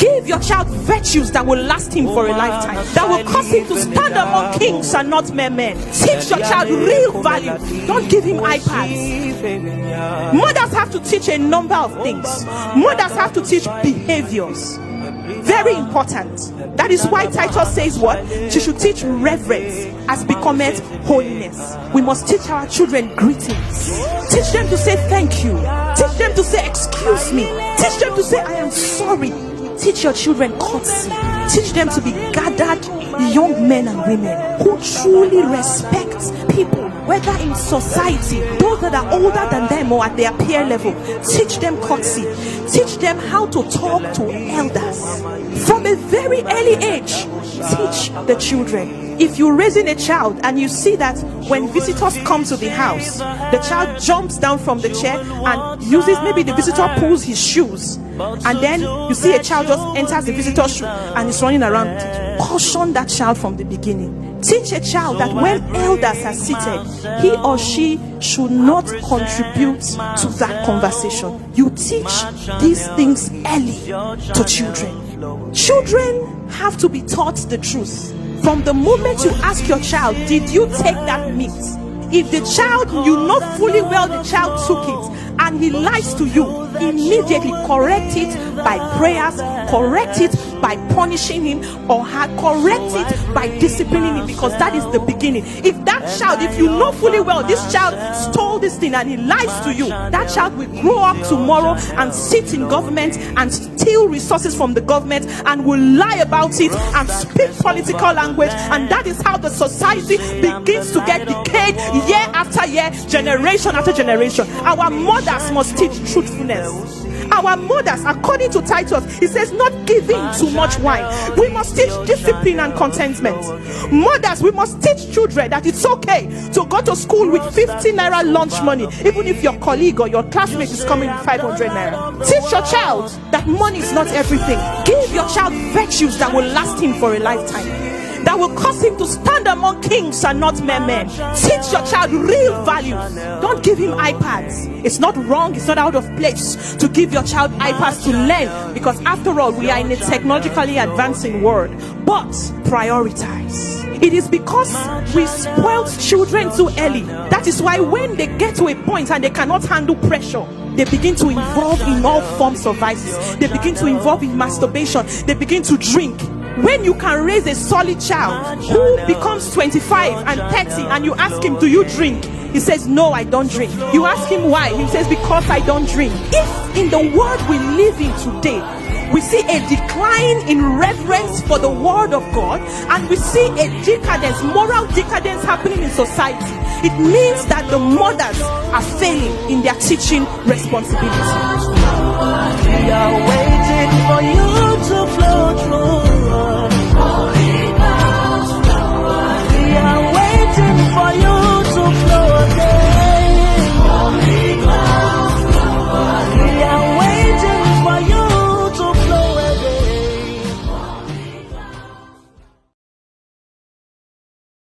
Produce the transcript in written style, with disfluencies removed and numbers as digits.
Give your child virtues that will last him for a lifetime, that will cause him to stand among kings and not mere men. Teach your child real value. Don't give him iPads. Mothers have to teach a number of things. Mothers have to teach behaviors. Very important. That is why Titus says what? She should teach reverence as becometh holiness. We must teach our children greetings. Teach them to say thank you. Teach them to say excuse me. Teach them to say I am sorry. Teach your children courtesy. Teach them to be gathered young men and women who truly respect people, whether in society, those that are older than them or at their peer level. Teach them courtesy. Teach them how to talk to elders. From a very early age, teach the children. If you're raising a child and you see that when visitors come to the house, the child jumps down from the chair and uses, maybe the visitor pulls his shoes, and then you see a child just enters the visitor's shoe and is running around, caution that child from the beginning. Teach a child that when elders are seated, he or she should not contribute to that conversation. You teach these things early to children. Children have to be taught the truth. From the moment you ask your child, did you take that meat? If the child, you know fully well the child took it and he lies to you, immediately correct it by prayers, correct it by punishing him, or correct it by disciplining him, because that is the beginning. If that child, if you know fully well this child stole this thing and he lies to you, that child will grow up tomorrow and sit in government and steal resources from the government and will lie about it and speak political language, and that is how the society begins to get decayed year after year, generation after generation. Our mothers must teach truthfulness. Our mothers, according to Titus, he says not giving too much wine. We must teach discipline and contentment. Mothers, we must teach children that it's okay to go to school with 50 naira lunch money, even if your colleague or your classmate is coming with 500 naira. Teach your child that money is not everything. Give your child virtues that will last him for a lifetime, that will cause him to stand among kings and not mere men. Teach your child real values. Don't give him iPads. It's not wrong, it's not out of place to give your child iPads to learn, because after all, we are in a technologically advancing world. But prioritize. It is because we spoiled children too early. That is why when they get to a point and they cannot handle pressure, they begin to involve in all forms of vices. They begin to involve in masturbation. They begin to drink. When you can raise a solid child who becomes 25 and 30 and you ask him, do you drink? He says, no, I don't drink. You ask him why? He says, because I don't drink. If in the world we live in today, we see a decline in reverence for the word of God, and we see a decadence, moral decadence happening in society, it means that the mothers are failing in their teaching responsibility. We are waiting for you to flow through.